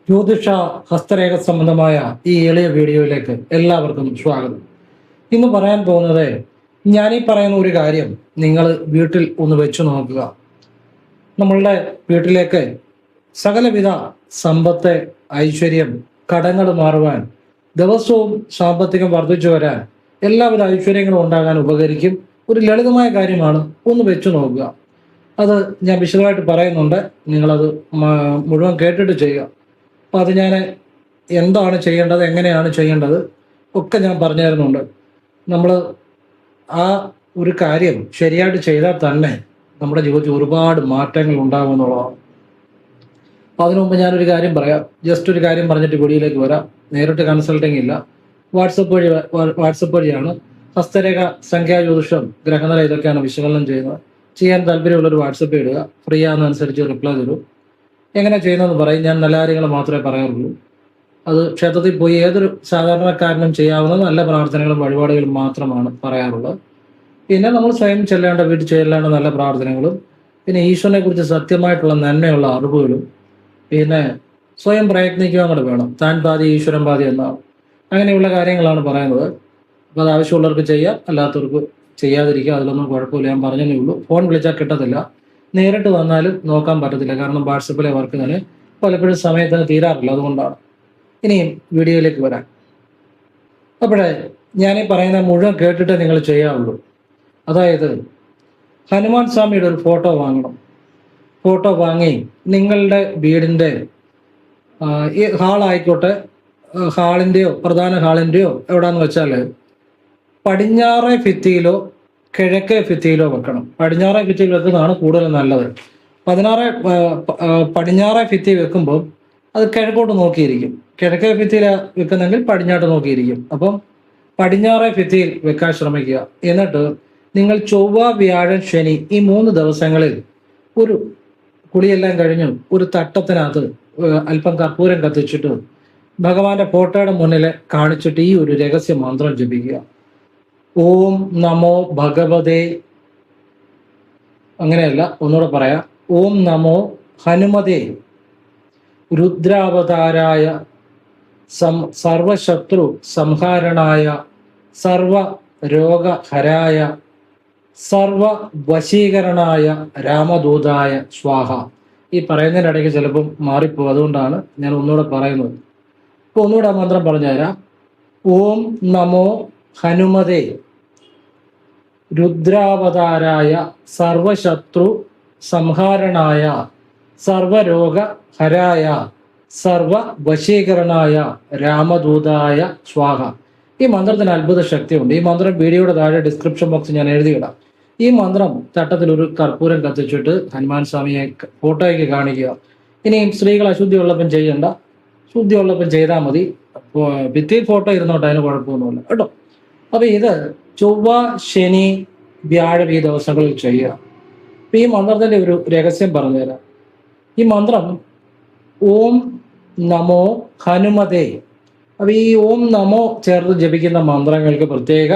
ജ്യോതിഷ ഹസ്തരേഖ സംബന്ധമായ ഈ എളിയ വീഡിയോയിലേക്ക് എല്ലാവർക്കും സ്വാഗതം. ഇന്ന് പറയാൻ പോകുന്നത്, ഞാനീ പറയുന്ന ഒരു കാര്യം നിങ്ങൾ വീട്ടിൽ ഒന്ന് വെച്ചു നോക്കുക. നമ്മളുടെ വീട്ടിലേക്ക് സകലവിധ സമ്പത്ത്, ഐശ്വര്യം, കടങ്ങൾ മാറുവാൻ, ദിവസവും സാമ്പത്തികം വർദ്ധിച്ചു വരാൻ, എല്ലാവിധ ഐശ്വര്യങ്ങളും ഉണ്ടാകാൻ ഉപകരിക്കും ഒരു ലളിതമായ കാര്യമാണ്. ഒന്ന് വെച്ചു നോക്കുക. അത് ഞാൻ വിശദമായിട്ട് പറയുന്നുണ്ട്, നിങ്ങളത് മുഴുവൻ കേട്ടിട്ട് ചെയ്യുക. അപ്പം അത് ഞാൻ എന്താണ് ചെയ്യേണ്ടത്, എങ്ങനെയാണ് ചെയ്യേണ്ടത് ഒക്കെ ഞാൻ പറഞ്ഞു തരുന്നുണ്ട്. നമ്മൾ ആ ഒരു കാര്യം ശരിയായിട്ട് ചെയ്താൽ തന്നെ നമ്മുടെ ജീവിതത്തിൽ ഒരുപാട് മാറ്റങ്ങൾ ഉണ്ടാകുമെന്നുള്ളതാണ്. അപ്പോൾ അതിനു മുമ്പ് ഞാനൊരു കാര്യം പറയാം. ജസ്റ്റ് ഒരു കാര്യം പറഞ്ഞിട്ട് വീഡിയോയിലേക്ക് വരാം. നേരിട്ട് കൺസൾട്ടിങ് ഇല്ല, വാട്സപ്പ് വഴിയാണ് ഹസ്തരേഖ, സംഖ്യാജ്യോതിഷം, ഗ്രഹനില ഇതൊക്കെയാണ് വിശകലനം ചെയ്യുന്നത്. ചെയ്യാൻ താല്പര്യമുള്ളൊരു വാട്സപ്പ് ഇടുക, ഫ്രീ ആണെന്നനുസരിച്ച് റിപ്ലൈ തരും. എങ്ങനെ ചെയ്യുന്നതെന്ന് പറയും. ഞാൻ നല്ല കാര്യങ്ങൾ മാത്രമേ പറയാറുള്ളൂ. അത് ക്ഷേത്രത്തിൽ പോയി ഏതൊരു സാധാരണക്കാരനും ചെയ്യാവുന്ന നല്ല പ്രാർത്ഥനകളും വഴിപാടുകളും മാത്രമാണ് പറയാറുള്ളത്. പിന്നെ നമ്മൾ സ്വയം വീട്ടിൽ ചെല്ലേണ്ട നല്ല പ്രാർത്ഥനകളും, പിന്നെ ഈശ്വരനെ കുറിച്ച് സത്യമായിട്ടുള്ള നന്മയുള്ള അറിവുകളും, പിന്നെ സ്വയം പ്രയത്നിക്കുക കൂടെ വേണം. താൻ പാതി ഈശ്വരൻ പാതി എന്നാണ്. അങ്ങനെയുള്ള കാര്യങ്ങളാണ് പറയുന്നത്. അപ്പോൾ അത് ആവശ്യമുള്ളവർക്ക് ചെയ്യാം, അല്ലാത്തവർക്ക് ചെയ്യാതിരിക്കുക. അതിലൊന്നും കുഴപ്പമില്ല. ഞാൻ പറഞ്ഞതേ ഉള്ളൂ. ഫോൺ വിളിച്ചാൽ കിട്ടത്തില്ല, നേരിട്ട് വന്നാലും നോക്കാൻ പറ്റത്തില്ല. കാരണം വാട്സപ്പിലെ വർക്ക് തന്നെ പലപ്പോഴും സമയത്തിന് തീരാറില്ല. അതുകൊണ്ടാണ്. ഇനിയും വീഡിയോയിലേക്ക് വരാം. അപ്പോഴേ ഞാനീ പറയുന്ന മുഴുവൻ കേട്ടിട്ട് നിങ്ങൾ ചെയ്യാവുള്ളൂ. അതായത്, ഹനുമാൻ സ്വാമിയുടെ ഒരു ഫോട്ടോ വാങ്ങണം. ഫോട്ടോ വാങ്ങി നിങ്ങളുടെ വീടിൻ്റെ ഈ ഹാളായിക്കോട്ടെ, ഹാളിൻ്റെയോ പ്രധാന ഹാളിൻ്റെയോ എവിടാന്ന് വെച്ചാൽ പടിഞ്ഞാറേ ഭിത്തിയിലോ കിഴക്കേ ഭിത്തിയിലോ വെക്കണം. പടിഞ്ഞാറേ ഭിത്തിയിൽ വെക്കുന്നതാണ് കൂടുതൽ നല്ലത്. പടിഞ്ഞാറേ ഭിത്തി വെക്കുമ്പോൾ അത് കിഴക്കോട്ട് നോക്കിയിരിക്കും. കിഴക്കേ ഭിത്തിയിൽ വെക്കുന്നെങ്കിൽ പടിഞ്ഞാട്ട് നോക്കിയിരിക്കും. അപ്പം പടിഞ്ഞാറേ ഭിത്തിയിൽ വെക്കാൻ ശ്രമിക്കുക. എന്നിട്ട് നിങ്ങൾ ചൊവ്വ, വ്യാഴം, ശനി ഈ 3 ദിവസങ്ങളിൽ ഒരു കുളിയെല്ലാം കഴിഞ്ഞ് ഒരു തട്ടത്തിനകത്ത് അല്പം കർപ്പൂരം കത്തിച്ചിട്ട് ഭഗവാന്റെ ഫോട്ടോയുടെ മുന്നിൽ കാണിച്ചിട്ട് ഈ ഒരു രഹസ്യ മന്ത്രം ജപിക്കുക. ഓം നമോ ഭഗവതേ, അങ്ങനെയല്ല, ഒന്നുകൂടെ പറയാം. ഓം നമോ ഹനുമതേ രുദ്രാവതാരായ സർവശത്രു സംഹാരണായ സർവ രോഗഹരായ സർവ വശീകരണായ രാമദൂതായ സ്വാഹ. ഈ പറയുന്നതിൻ്റെ ഇടയ്ക്ക് ചിലപ്പം മാറിപ്പോകും. അതുകൊണ്ടാണ് ഞാൻ ഒന്നുകൂടെ പറയുന്നത്. ഇപ്പോൾ ഒന്നുകൂടെ ആ മന്ത്രം പറഞ്ഞുതരാം. ഓം നമോ ഹനുമതേ രുദ്രാവതാരായ സർവശത്രു സംഹാരണായ സർവരോഗ ഹരായ സർവ വശീകരണായ രാമദൂതായ സ്വാഹ. ഈ മന്ത്രത്തിന് അത്ഭുത ശക്തിയുണ്ട്. ഈ മന്ത്രം വീഡിയോയുടെ താഴെ ഡിസ്ക്രിപ്ഷൻ ബോക്സ് ഞാൻ എഴുതിയിടാം. ഈ മന്ത്രം തട്ടത്തിൽ ഒരു കർപ്പൂരം കത്തിച്ചിട്ട് ഹനുമാൻ സ്വാമിയെ ഫോട്ടോയ്ക്ക് കാണിക്കുക. ഇനിയും സ്ത്രീകൾ അശുദ്ധിയുള്ളപ്പം ചെയ്യണ്ട, ശുദ്ധിയുള്ളപ്പം ചെയ്താൽ മതി. ഭിത്തിയിൽ ഫോട്ടോ ഇരുന്നോട്ടെ, അതിന് കുഴപ്പമൊന്നുമില്ല കേട്ടോ. അപ്പൊ ഇത് ചൊവ്വ, ശനി, വ്യാഴം ഈ ദിവസങ്ങളിൽ ചെയ്യുക. അപ്പൊ ഈ മന്ത്രത്തിന്റെ ഒരു രഹസ്യം പറഞ്ഞുതരാം. ഈ മന്ത്രം ഓം നമോ ഹനുമതേ. അപ്പൊ ഈ ഓം നമോ ചേർത്ത് ജപിക്കുന്ന മന്ത്രങ്ങൾക്ക് പ്രത്യേക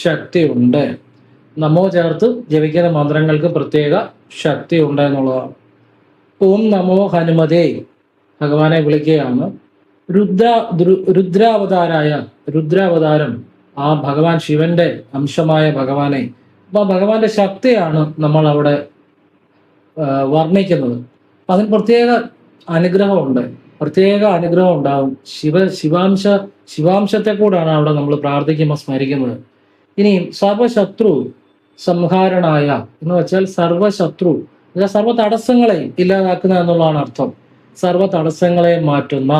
ശക്തിയുണ്ട്. നമോ ചേർത്ത് ജപിക്കുന്ന മന്ത്രങ്ങൾക്ക് പ്രത്യേക ശക്തി ഉണ്ട് എന്നുള്ളതാണ്. ഓം നമോ ഹനുമതേ ഭഗവാനെ വിളിക്കുകയാണ്. രുദ്രാവതാരം ആ ഭഗവാൻ ശിവന്റെ അംശമായ ഭഗവാനെ, അപ്പൊ ഭഗവാന്റെ ശക്തിയാണ് നമ്മൾ അവിടെ വർണ്ണിക്കുന്നത്. അതിന് പ്രത്യേക അനുഗ്രഹമുണ്ട്, പ്രത്യേക അനുഗ്രഹം ഉണ്ടാവും. ശിവാംശത്തെ കൂടാണ് അവിടെ നമ്മൾ പ്രാർത്ഥിക്കുമ്പോൾ സ്മരിക്കുന്നത്. ഇനിയും സർവശത്രു സംഹാരണായ എന്ന് വെച്ചാൽ സർവശത്രു, സർവ തടസ്സങ്ങളെ ഇല്ലാതാക്കുന്ന എന്നുള്ളതാണ് അർത്ഥം. സർവ തടസ്സങ്ങളെ മാറ്റുന്ന,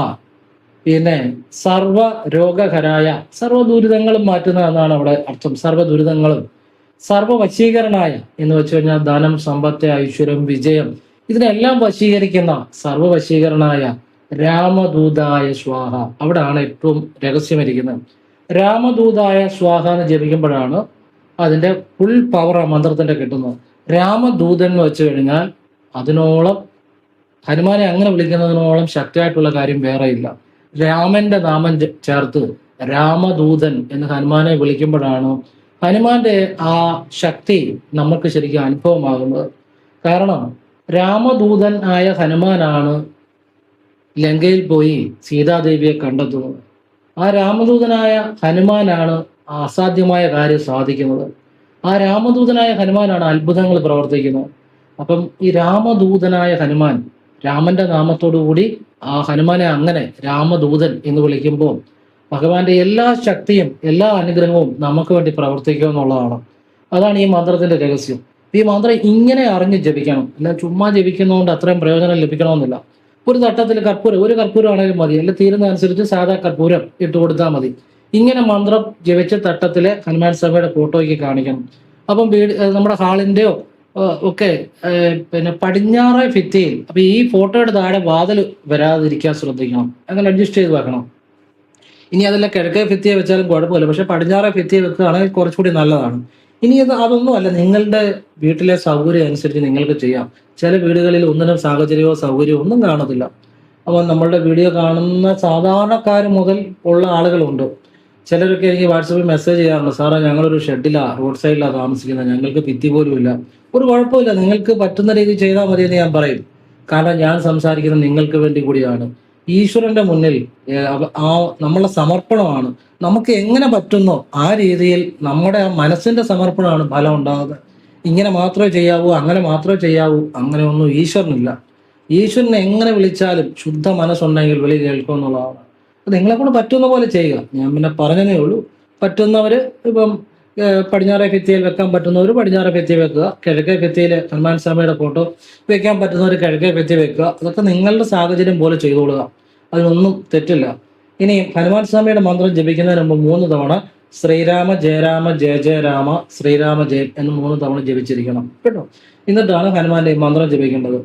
പിന്നെ സർവ രോഗഹരായ, സർവ ദുരിതങ്ങളും മാറ്റുന്ന എന്നാണ് അവിടെ അർത്ഥം. സർവ ദുരിതങ്ങളും. സർവ വശീകരണായ എന്ന് വെച്ച് കഴിഞ്ഞാൽ ധനം, സമ്പത്ത്, ഐശ്വര്യം, വിജയം, ഇതിനെല്ലാം വശീകരിക്കുന്ന സർവ വശീകരണായ രാമദൂതായ സ്വാഹ. അവിടെയാണ് ഏറ്റവും രഹസ്യമിരിക്കുന്നത്. രാമദൂതായ സ്വാഹ എന്ന് ജപിക്കുമ്പോഴാണ് അതിന്റെ ഫുൾ പവർ ആ മന്ത്രത്തിന്റെ കിട്ടുന്നത്. രാമദൂതൻ എന്ന് വെച്ച് കഴിഞ്ഞാൽ അതിനോളം, ഹനുമാനെ അങ്ങനെ വിളിക്കുന്നതിനോളം ശക്തിയായിട്ടുള്ള കാര്യം വേറെ ഇല്ല. രാമന്റെ നാമം ചേർത്ത് രാമദൂതൻ എന്ന് ഹനുമാനെ വിളിക്കുമ്പോഴാണ് ഹനുമാന്റെ ആ ശക്തി നമുക്ക് ശരിക്കും അനുഭവമാകുന്നത്. കാരണം രാമദൂതൻ ആയ ഹനുമാനാണ് ലങ്കയിൽ പോയി സീതാദേവിയെ കണ്ടെത്തുന്നത്. ആ രാമദൂതനായ ഹനുമാനാണ് ആ അസാധ്യമായ കാര്യം സാധിക്കുന്നത്. ആ രാമദൂതനായ ഹനുമാനാണ് അത്ഭുതങ്ങൾ പ്രവർത്തിക്കുന്നത്. അപ്പം ഈ രാമദൂതനായ ഹനുമാൻ, രാമന്റെ നാമത്തോടു കൂടി ആ ഹനുമാനെ അങ്ങനെ രാമദൂതൻ എന്ന് വിളിക്കുമ്പോൾ ഭഗവാന്റെ എല്ലാ ശക്തിയും എല്ലാ അനുഗ്രഹവും നമുക്ക് വേണ്ടി പ്രവർത്തിക്കുക എന്നുള്ളതാണ്. അതാണ് ഈ മന്ത്രത്തിന്റെ രഹസ്യം. ഈ മന്ത്രം ഇങ്ങനെ അറിഞ്ഞ് ജപിക്കണം, അല്ല ചുമ്മാ ജപിക്കുന്നതുകൊണ്ട് അത്രയും പ്രയോജനം ലഭിക്കണമെന്നില്ല. ഒരു തട്ടത്തിൽ കർപ്പൂരം, ഒരു കർപ്പൂരം ആണെങ്കിലും മതി, അല്ല തീരുന്ന അനുസരിച്ച് സാധാ കർപ്പൂരം ഇട്ട് കൊടുത്താൽ മതി. ഇങ്ങനെ മന്ത്രം ജപിച്ച തട്ടത്തിലെ ഹനുമാൻ സ്വാമിയുടെ ഫോട്ടോയ്ക്ക് കാണിക്കണം. അപ്പം വീട് നമ്മുടെ ഹാളിന്റെയോ ഒക്കെ പിന്നെ പടിഞ്ഞാറേ ഭിത്തിയിൽ, അപ്പൊ ഈ ഫോട്ടോയുടെ താഴെ വാതിൽ വരാതിരിക്കാൻ ശ്രദ്ധിക്കണം, അങ്ങനെ അഡ്ജസ്റ്റ് ചെയ്ത് വെക്കണം. ഇനി അതല്ല കിഴക്കേ ഭിത്തിയെ വെച്ചാലും കുഴപ്പമില്ല, പക്ഷെ പടിഞ്ഞാറേ ഭിത്തിയെ വെക്കുകയാണെങ്കിൽ കുറച്ചുകൂടി നല്ലതാണ്. ഇനി അതൊന്നും അല്ല, നിങ്ങളുടെ വീട്ടിലെ സൗകര്യം അനുസരിച്ച് നിങ്ങൾക്ക് ചെയ്യാം. ചില വീടുകളിൽ ഒന്നിനും സാഹചര്യമോ സൗകര്യമോ ഒന്നും കാണത്തില്ല. അപ്പോൾ നമ്മളുടെ വീഡിയോ കാണുന്ന സാധാരണക്കാർ മുതൽ ഉള്ള ആളുകളുണ്ട്. ചിലരൊക്കെ എനിക്ക് വാട്സപ്പിൽ മെസ്സേജ് ചെയ്യാറുണ്ട്, സാറേ ഞങ്ങളൊരു ഷെഡിലാണ്, റോഡ് സൈഡിലാണ് താമസിക്കുന്നത്, ഞങ്ങൾക്ക് ഭിത്തി പോലും ഇല്ല. ഒരു കുഴപ്പമില്ല, നിങ്ങൾക്ക് പറ്റുന്ന രീതിയിൽ ചെയ്താൽ മതി എന്ന് ഞാൻ പറയും. കാരണം ഞാൻ സംസാരിക്കുന്നത് നിങ്ങൾക്ക് വേണ്ടി കൂടിയാണ്. ഈശ്വരന്റെ മുന്നിൽ ആ നമ്മളെ സമർപ്പണമാണ്. നമുക്ക് എങ്ങനെ പറ്റുന്നോ ആ രീതിയിൽ നമ്മുടെ ആ മനസ്സിന്റെ സമർപ്പണമാണ് ഫലം ഉണ്ടാകുന്നത്. ഇങ്ങനെ മാത്രമേ ചെയ്യാവൂ, അങ്ങനെ മാത്രമേ ചെയ്യാവൂ, അങ്ങനെ ഒന്നും ഈശ്വരനില്ല. ഈശ്വരനെ എങ്ങനെ വിളിച്ചാലും ശുദ്ധ മനസ്സുണ്ടെങ്കിൽ വിളി കേൾക്കും എന്നുള്ളതാണ്. നിങ്ങളെ കൊണ്ട് പറ്റുന്ന പോലെ ചെയ്യുക. ഞാൻ പിന്നെ പറഞ്ഞതേ ഉള്ളൂ. പറ്റുന്നവര് ഇപ്പം പടിഞ്ഞാറേ ഭിത്തിയിൽ വെക്കാൻ പറ്റുന്നവർ പടിഞ്ഞാറേ ഭിത്തി വെക്കുക, കിഴക്കേ ഭിത്തിയിൽ ഹനുമാൻ സ്വാമിയുടെ ഫോട്ടോ വെക്കാൻ പറ്റുന്നവർ കിഴക്കേ ഭിത്തി വെക്കുക. അതൊക്കെ നിങ്ങളുടെ സാഹചര്യം പോലെ ചെയ്തുകൊള്ളുക, അതിനൊന്നും തെറ്റില്ല. ഇനി ഹനുമാൻ സ്വാമിയുടെ മന്ത്രം ജപിക്കുന്നതിന് മുമ്പ് 3 തവണ ശ്രീരാമ ജയരാമ ജയ ജയ രാമ ശ്രീരാമ ജയ എന്ന് 3 തവണ ജപിച്ചിരിക്കണം കേട്ടോ. എന്നിട്ടാണ് ഹനുമാന്റെ മന്ത്രം ജപിക്കേണ്ടത്.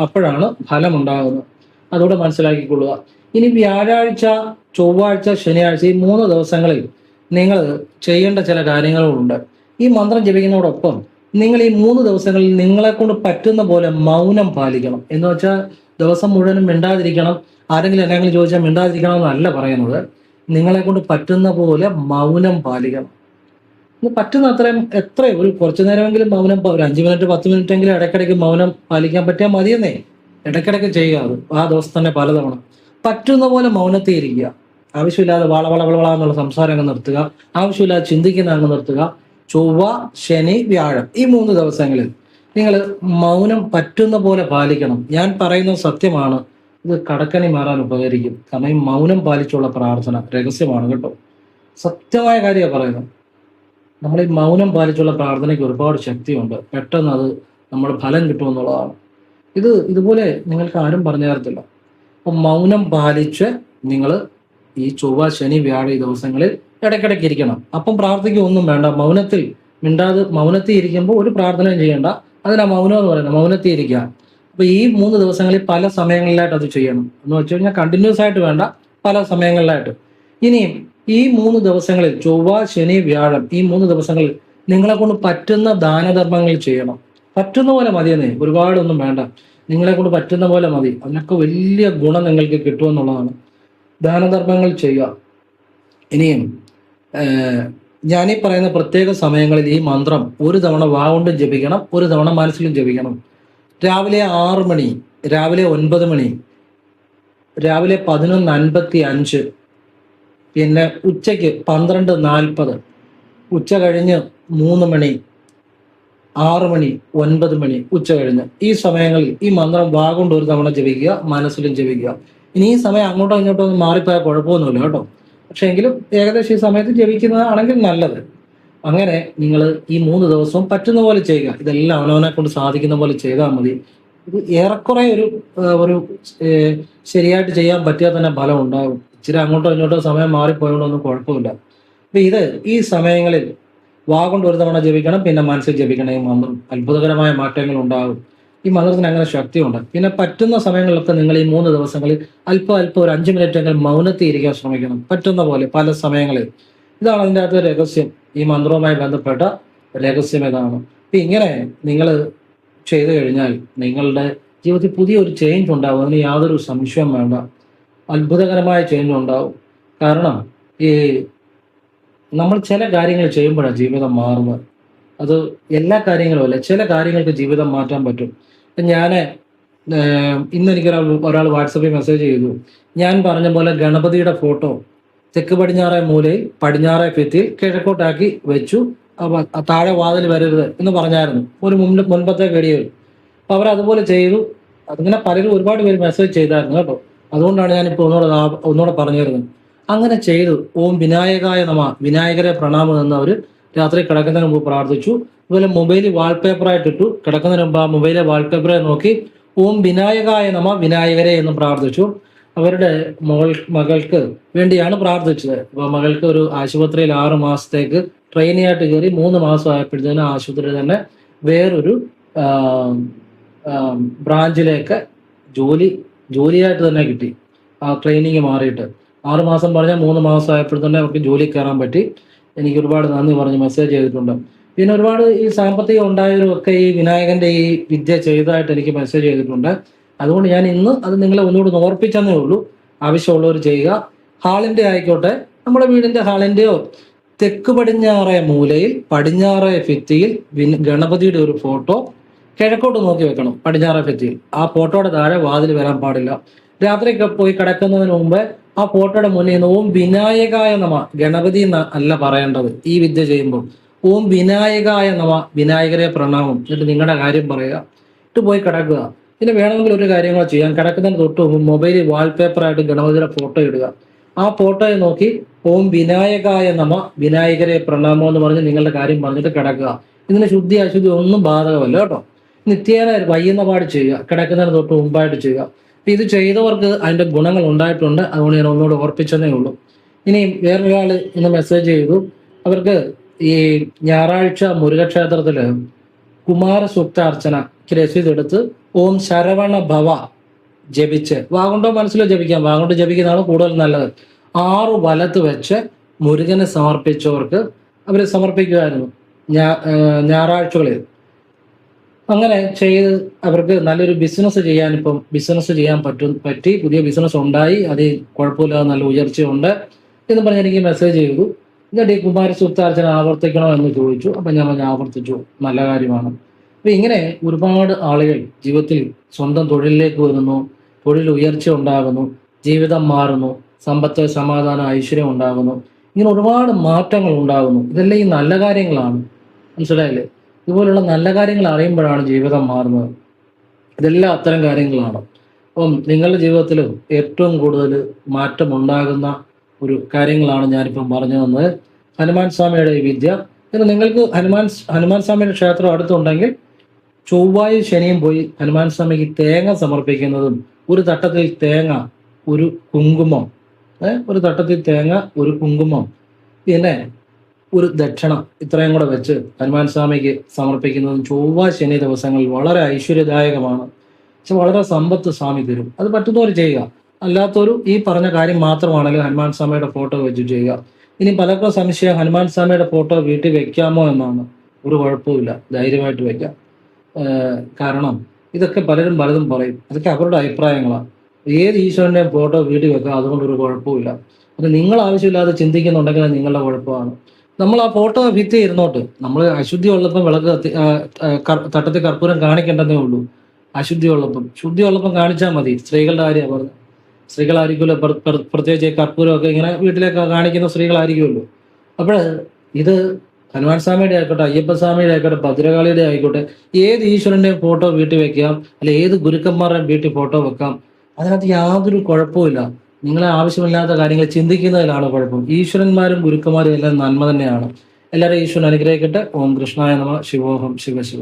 അപ്പോഴാണ് ഫലം ഉണ്ടാകുന്നത്. അതുകൂടെ മനസ്സിലാക്കിക്കൊള്ളുക. ഇനി വ്യാഴാഴ്ച, ചൊവ്വാഴ്ച, ശനിയാഴ്ച ഈ 3 ദിവസങ്ങളിൽ നിങ്ങൾ ചെയ്യേണ്ട ചില കാര്യങ്ങളുണ്ട്. ഈ മന്ത്രം ജപിക്കുന്നതോടൊപ്പം നിങ്ങൾ ഈ 3 ദിവസങ്ങളിൽ നിങ്ങളെ കൊണ്ട് പറ്റുന്ന പോലെ മൗനം പാലിക്കണം. എന്ന് വെച്ചാൽ ദിവസം മുഴുവനും മിണ്ടാതിരിക്കണം, ആരെങ്കിലും എന്തെങ്കിലും ചോദിച്ചാൽ മിണ്ടാതിരിക്കണം എന്നല്ല പറയുന്നത്. നിങ്ങളെ കൊണ്ട് പറ്റുന്ന പോലെ മൗനം പാലിക്കണം. പറ്റുന്ന അത്രയും ഒരു കുറച്ചു നേരമെങ്കിലും മൗനം, ഒരു 5 മിനിറ്റ് 10 മിനിറ്റ് എങ്കിലും ഇടയ്ക്കിടയ്ക്ക് മൗനം പാലിക്കാൻ പറ്റിയാൽ മതിയെന്നേ. ഇടയ്ക്കിടയ്ക്ക് ചെയ്യുക. അത് ആ ദിവസം തന്നെ പലതവണ പറ്റുന്ന പോലെ മൗനത്തിൽ ഇരിക്കുക. ആവശ്യമില്ലാതെ വള എന്നുള്ള സംസാരം അങ്ങ് നിർത്തുക. ആവശ്യമില്ലാതെ ചിന്തിക്കുന്ന അങ്ങ് നിർത്തുക. ചൊവ്വ, ശനി, വ്യാഴം ഈ 3 ദിവസങ്ങളിൽ നിങ്ങൾ മൗനം പറ്റുന്ന പോലെ പാലിക്കണം. ഞാൻ പറയുന്നത് സത്യമാണ്. ഇത് കടക്കണി മാറാൻ ഉപകരിക്കും. കാരണം ഈ മൗനം പാലിച്ചുള്ള പ്രാർത്ഥന രഹസ്യമാണ് കേട്ടോ. സത്യമായ കാര്യമാണ് പറയുന്നത്. നമ്മൾ ഈ മൗനം പാലിച്ചുള്ള പ്രാർത്ഥനയ്ക്ക് ഒരുപാട് ശക്തിയുണ്ട്. പെട്ടെന്ന് അത് നമ്മുടെ ഫലം കിട്ടുമെന്നുള്ളതാണ്. ഇതുപോലെ നിങ്ങൾക്ക് ആരും പറഞ്ഞു തരത്തില്ല. അപ്പം മൗനം പാലിച്ച് നിങ്ങൾ ഈ ചൊവ്വ, ശനി, വ്യാഴ ഈ ദിവസങ്ങളിൽ ഇടയ്ക്കിടയ്ക്ക് ഇരിക്കണം. അപ്പം പ്രാർത്ഥിക്കൊന്നും വേണ്ട. മൗനത്തിൽ ഇരിക്കുമ്പോൾ ഒരു പ്രാർത്ഥനയും ചെയ്യേണ്ട. അതിനാ മൗനം എന്ന് പറയുന്നത്, മൗനത്തിൽ ഇരിക്കുക. അപ്പൊ ഈ 3 ദിവസങ്ങളിൽ പല സമയങ്ങളിലായിട്ട് അത് ചെയ്യണം. എന്ന് വെച്ച് കഴിഞ്ഞാൽ കണ്ടിന്യൂസ് ആയിട്ട് വേണ്ട, പല സമയങ്ങളിലായിട്ട്. ഇനിയും ഈ 3 ദിവസങ്ങളിൽ ചൊവ്വ, ശനി, വ്യാഴം ഈ 3 ദിവസങ്ങളിൽ നിങ്ങളെ കൊണ്ട് പറ്റുന്ന ദാനധർമ്മങ്ങൾ ചെയ്യണം. പറ്റുന്ന പോലെ മതിയെന്നേ, ഒരുപാടൊന്നും വേണ്ട. നിങ്ങളെ കൊണ്ട് പറ്റുന്ന പോലെ മതി. അതിനൊക്കെ വലിയ ഗുണം നിങ്ങൾക്ക് കിട്ടുമെന്നുള്ളതാണ്. ദാനധർമ്മങ്ങൾ ചെയ്യുക. ഇനിയും ഞാനീ പറയുന്ന പ്രത്യേക സമയങ്ങളിൽ ഈ മന്ത്രം ഒരു തവണ വാഗൊണ്ടും ജപിക്കണം, ഒരു തവണ മനസ്സിലും ജപിക്കണം. രാവിലെ 6 മണി, രാവിലെ 9 മണി, രാവിലെ 11:55, പിന്നെ ഉച്ചയ്ക്ക് 12:40, ഉച്ച കഴിഞ്ഞ് 3 മണി, 6 മണി, 9 മണി, ഉച്ച കഴിഞ്ഞ് ഈ സമയങ്ങളിൽ ഈ മന്ത്രം വാഗൊണ്ട് ഒരു തവണ ജപിക്കുക, മനസ്സിലും ജപിക്കുക. ഇനി ഈ സമയം അങ്ങോട്ടോ ഇങ്ങോട്ടോ ഒന്നും മാറിപ്പോയാൽ കുഴപ്പമൊന്നുമില്ല കേട്ടോ. പക്ഷെ എങ്കിലും ഏകദേശം ഈ സമയത്ത് ജപിക്കുന്നതാണെങ്കിൽ നല്ലത്. അങ്ങനെ നിങ്ങൾ ഈ 3 ദിവസവും പറ്റുന്ന പോലെ ചെയ്യുക. ഇതെല്ലാം അവനവനെ കൊണ്ട് സാധിക്കുന്ന പോലെ ചെയ്താൽ മതി. ഇത് ഏറെക്കുറെ ഒരു ശരിയായിട്ട് ചെയ്യാൻ പറ്റിയാൽ തന്നെ ഫലം ഉണ്ടാകും. ഇച്ചിരി അങ്ങോട്ടോ ഇങ്ങോട്ടോ സമയം മാറിപ്പോയോണ്ടൊന്നും കുഴപ്പമില്ല. അപ്പൊ ഈ സമയങ്ങളിൽ വാഗൊണ്ട് ഒരു തവണ ജപിക്കണം, പിന്നെ മനസ്സിൽ ജപിക്കണം. ഈ മന്ത്രം അത്ഭുതകരമായ മാറ്റങ്ങൾ ഉണ്ടാകും. ഈ മന്ത്രത്തിന് അങ്ങനെ ശക്തിയുണ്ട്. പിന്നെ പറ്റുന്ന സമയങ്ങളിലൊക്കെ നിങ്ങൾ ഈ 3 ദിവസങ്ങളിൽ അല്പം ഒരു 5 മിനിറ്റ് എങ്കിലും മൗനത്തിൽ ഇരിക്കാൻ ശ്രമിക്കണം. പറ്റുന്ന പോലെ പല സമയങ്ങളിൽ. ഇതാണ് അതിൻ്റെ അകത്ത് രഹസ്യം. ഈ മന്ത്രവുമായി ബന്ധപ്പെട്ട രഹസ്യം ഇതാണ്. അപ്പൊ ഇങ്ങനെ നിങ്ങൾ ചെയ്തു കഴിഞ്ഞാൽ നിങ്ങളുടെ ജീവിതത്തിൽ പുതിയൊരു ചേഞ്ച് ഉണ്ടാകും. അതിന് യാതൊരു സംശയവും വേണ്ട. അത്ഭുതകരമായ ചേഞ്ച് ഉണ്ടാവും. കാരണം ഈ നമ്മൾ ചില കാര്യങ്ങൾ ചെയ്യുമ്പോഴാണ് ജീവിതം മാറുന്നത്. അത് എല്ലാ കാര്യങ്ങളും അല്ല, ചില കാര്യങ്ങൾക്ക് ജീവിതം മാറ്റാൻ പറ്റും. ഞാൻ ഇന്ന് എനിക്ക് ഒരാൾ വാട്സപ്പിൽ മെസ്സേജ് ചെയ്തു. ഞാൻ പറഞ്ഞ പോലെ ഗണപതിയുടെ ഫോട്ടോ തെക്ക് പടിഞ്ഞാറേ മൂലയിൽ പടിഞ്ഞാറേ ഭിത്തിയിൽ കിഴക്കോട്ടാക്കി വെച്ചു. താഴെ വാതിൽ വരരുത് എന്ന് പറഞ്ഞായിരുന്നു ഒരു മുൻപത്തെ വീഡിയോയിൽ. അപ്പൊ അവരതുപോലെ ചെയ്തു. അതിങ്ങനെ പലരും ഒരുപാട് പേര് മെസ്സേജ് ചെയ്തായിരുന്നു കേട്ടോ. അതുകൊണ്ടാണ് ഞാനിപ്പോൾ ഒന്നുകൂടെ പറഞ്ഞു തരുന്നത്. അങ്ങനെ ചെയ്തു. ഓം വിനായകായ നമ, വിനായകരെ പ്രണാമം എന്ന് അവർ രാത്രി കിടക്കുന്നതിന് മുമ്പ് പ്രാർത്ഥിച്ചു. അതുപോലെ മൊബൈൽ വാൾപേപ്പറായിട്ട് ഇട്ടു. കിടക്കുന്നതിന് മുമ്പ് ആ മൊബൈലെ വാൾപേപ്പറെ നോക്കി ഓം വിനായകായ നമ, വിനായകരെ എന്ന് പ്രാർത്ഥിച്ചു. അവരുടെ മകൾക്ക് വേണ്ടിയാണ് പ്രാർത്ഥിച്ചത്. അപ്പൊ മകൾക്ക് ഒരു ആശുപത്രിയിൽ 6 മാസത്തേക്ക് ട്രെയിനിയായിട്ട് കയറി 3 മാസം ആയപ്പോഴത്തേന് ആശുപത്രിയിൽ തന്നെ വേറൊരു ബ്രാഞ്ചിലേക്ക് ജോലിയായിട്ട് തന്നെ കിട്ടി. ആ ട്രെയിനിങ് മാറിയിട്ട് 6 മാസം പറഞ്ഞാൽ 3 മാസം ആയപ്പോഴത്തന്നെ അവർക്ക് ജോലി കയറാൻ പറ്റി. എനിക്ക് ഒരുപാട് നന്ദി പറഞ്ഞ് മെസ്സേജ് ചെയ്തിട്ടുണ്ട്. പിന്നെ ഒരുപാട് ഈ സാമ്പത്തികം ഉണ്ടായവരൊക്കെ ഈ വിനായകന്റെ ഈ വിദ്യ ചെയ്തതായിട്ട് എനിക്ക് മെസ്സേജ് ചെയ്തിട്ടുണ്ട്. അതുകൊണ്ട് ഞാൻ ഇന്ന് അത് നിങ്ങളെ ഒന്നുകൂടി ഓർപ്പിച്ചെന്നേ ഉള്ളൂ. ആവശ്യമുള്ളവർ ചെയ്യുക. ഹാളിന്റെ ആയിക്കോട്ടെ, നമ്മുടെ വീടിന്റെ ഹാളിന്റെയോ തെക്ക് പടിഞ്ഞാറേ മൂലയിൽ പടിഞ്ഞാറേ ഭിത്തിയിൽ ഗണപതിയുടെ ഒരു ഫോട്ടോ കിഴക്കോട്ട് നോക്കി വെക്കണം. പടിഞ്ഞാറേ ഭിത്തിയിൽ ആ ഫോട്ടോയുടെ താഴെ വാതിൽ വരാൻ പാടില്ല. രാത്രിയൊക്കെ പോയി കിടക്കുന്നതിന് മുമ്പ് ആ ഫോട്ടോയുടെ മുന്നിൽ നിന്ന് ഓം വിനായകായ നമ, ഗണപതി അല്ല പറയേണ്ടത് ഈ വിദ്യ ചെയ്യുമ്പോൾ, ഓം വിനായകായ നമ, വിനായകരെ പ്രണാമം, എന്നിട്ട് നിങ്ങളുടെ കാര്യം പറയുക. ഇട്ട് പോയി കിടക്കുക. പിന്നെ വേണമെങ്കിൽ ഒരു കാര്യങ്ങൾ ചെയ്യാം. കിടക്കുന്നതിന് തൊട്ട് മുമ്പ് മൊബൈലിൽ വാൾപേപ്പറായിട്ട് ഗണപതിയുടെ ഫോട്ടോ ഇടുക. ആ ഫോട്ടോയെ നോക്കി ഓം വിനായകായ നമ, വിനായകരെ പ്രണാമം എന്ന് പറഞ്ഞ് നിങ്ങളുടെ കാര്യം പറഞ്ഞിട്ട് കിടക്കുക. ഇതിന് ശുദ്ധി അശുദ്ധി ഒന്നും ബാധകമല്ല കേട്ടോ. നിത്യേന വയ്യുന്ന പാട് ചെയ്യുക. കിടക്കുന്നതിന് തൊട്ട് മുമ്പായിട്ട് ചെയ്യുക. ഇത് ചെയ്തവർക്ക് അതിന്റെ ഗുണങ്ങൾ ഉണ്ടായിട്ടുണ്ട്. അതുകൊണ്ട് ഞാൻ ഒന്നുകൂടെ ഓർപ്പിച്ചതേ ഉള്ളൂ. ഇനി വേറൊരാൾ ഇന്ന് മെസ്സേജ് ചെയ്തു. അവർക്ക് ഈ ഞായറാഴ്ച മുരുകക്ഷേത്രത്തില് കുമാരസൂക്താർച്ചന രസീത് എടുത്ത് ഓം ശരവണ ഭവ ജപിച്ച്, വാഗുണ്ടോ മനസ്സിലോ ജപിക്കാം, വാഗുണ്ട് ജപിക്കുന്നതാണ് കൂടുതൽ നല്ലത്. 6 വലത്ത് വെച്ച് മുരുകനെ സമർപ്പിച്ചവർക്ക് അവർ സമർപ്പിക്കുമായിരുന്നു ഞായറാഴ്ചകളിൽ. അങ്ങനെ ചെയ്ത് അവർക്ക് നല്ലൊരു ബിസിനസ് ചെയ്യാൻ പറ്റി. പുതിയ ബിസിനസ് ഉണ്ടായി. അത് കുഴപ്പമില്ലാതെ നല്ല ഉയർച്ചയുണ്ട് എന്ന് പറഞ്ഞ് എനിക്ക് മെസ്സേജ് ചെയ്തു. എന്നിട്ട് ഈ കുമാരസൂക്താർച്ചന ആവർത്തിക്കണോ എന്ന് ചോദിച്ചു. അപ്പം ഞാൻ ആവർത്തിച്ചു. നല്ല കാര്യമാണ്. അപ്പൊ ഇങ്ങനെ ഒരുപാട് ആളുകൾ ജീവിതത്തിൽ സ്വന്തം തൊഴിലിലേക്ക് വരുന്നു, തൊഴിൽ ഉയർച്ച ഉണ്ടാകുന്നു, ജീവിതം മാറുന്നു, സമ്പത്ത്, സമാധാനം, ഐശ്വര്യം ഉണ്ടാകുന്നു. ഇങ്ങനെ ഒരുപാട് മാറ്റങ്ങൾ ഉണ്ടാകുന്നു. ഇതെല്ലാം ഈ നല്ല കാര്യങ്ങളാണ്. മനസ്സിലായില്ലേ? ഇതുപോലുള്ള നല്ല കാര്യങ്ങൾ അറിയുമ്പോഴാണ് ജീവിതം മാറുന്നത്. ഇതെല്ലാം അത്തരം കാര്യങ്ങളാണ്. അപ്പം നിങ്ങളുടെ ജീവിതത്തിലും ഏറ്റവും കൂടുതൽ മാറ്റം ഉണ്ടാകുന്ന ഒരു കാര്യങ്ങളാണ് ഞാനിപ്പം പറഞ്ഞു തന്നത്. ഹനുമാൻ സ്വാമിയുടെ ഈ വിദ്യ. പിന്നെ നിങ്ങൾക്ക് ഹനുമാൻ സ്വാമിയുടെ ക്ഷേത്രം അടുത്തുണ്ടെങ്കിൽ ചൊവ്വായും ശനിയും പോയി ഹനുമാൻ സ്വാമിക്ക് തേങ്ങ സമർപ്പിക്കുന്നതും, ഒരു തട്ടത്തിൽ തേങ്ങ, ഒരു കുങ്കുമം, ഒരു കുങ്കുമം, പിന്നെ ഒരു ദക്ഷിണ, ഇത്രയും കൂടെ വെച്ച് ഹനുമാൻ സ്വാമിക്ക് സമർപ്പിക്കുന്നതും ചൊവ്വ ശനി ദിവസങ്ങളിൽ വളരെ ഐശ്വര്യദായകമാണ്. പക്ഷെ വളരെ സമ്പത്ത് സ്വാമി തരും. അത് പറ്റുന്നവർ ചെയ്യുക. അല്ലാത്തൊരു ഈ പറഞ്ഞ കാര്യം മാത്രമാണെങ്കിൽ ഹനുമാൻ സ്വാമിയുടെ ഫോട്ടോ വെച്ച് ചെയ്യുക. ഇനി പലർക്കും സംശയം ഹനുമാൻ സ്വാമിയുടെ ഫോട്ടോ വീട്ടിൽ വെക്കാമോ എന്നാണ്. ഒരു കുഴപ്പമില്ല, ധൈര്യമായിട്ട് വെക്കാം. കാരണം ഇതൊക്കെ പലതും പറയും. അതൊക്കെ അവരുടെ അഭിപ്രായങ്ങളാണ്. ഏത് ഈശ്വരൻ്റെയും ഫോട്ടോ വീട്ടിൽ വെക്കാം, അതുകൊണ്ടൊരു കുഴപ്പമില്ല. അത് നിങ്ങൾ ആവശ്യമില്ലാതെ ചിന്തിക്കുന്നുണ്ടെങ്കിൽ അത് നിങ്ങളുടെ കുഴപ്പമാണ്. നമ്മൾ ആ ഫോട്ടോ ഭിത്തി ഇരുന്നോട്ട്. നമ്മൾ അശുദ്ധി ഉള്ളപ്പം വിളക്ക് തട്ടത്തിൽ കർപ്പൂരം കാണിക്കേണ്ടതേ ഉള്ളൂ. അശുദ്ധി ഉള്ളപ്പം, ശുദ്ധി ഉള്ളപ്പം കാണിച്ചാൽ മതി. സ്ത്രീകളുടെ കാര്യമാണ് പറഞ്ഞത്. സ്ത്രീകളായിരിക്കുമല്ലോ പ്രത്യേകിച്ച് കർപ്പൂരമൊക്കെ ഇങ്ങനെ വീട്ടിലേക്ക് കാണിക്കുന്ന സ്ത്രീകളായിരിക്കുമല്ലോ. അപ്പോൾ ഇത് ഹനുമാൻ സ്വാമിയുടെ ആയിക്കോട്ടെ, അയ്യപ്പസ്വാമിയുടെ ആയിക്കോട്ടെ, ഭദ്രകാളിയുടെ ആയിക്കോട്ടെ, ഏത് ഈശ്വരൻ്റെയും ഫോട്ടോ വീട്ടിൽ വെക്കാം, അല്ലെ ഏത് ഗുരുക്കന്മാരുടെയും വീട്ടിൽ ഫോട്ടോ വെക്കാം. അതിനകത്ത് യാതൊരു കുഴപ്പമില്ല. നിങ്ങളെ ആവശ്യമില്ലാത്ത കാര്യങ്ങൾ ചിന്തിക്കുന്നതിലാണ് കുഴപ്പം. ഈശ്വരന്മാരും ഗുരുക്കന്മാരും എല്ലാം നന്മ തന്നെയാണ്. എല്ലാവരും ഈശ്വരൻ അനുഗ്രഹിക്കട്ടെ. ഓം കൃഷ്ണായ നമഃ. ശിവോഹം ശിവ ശിവ.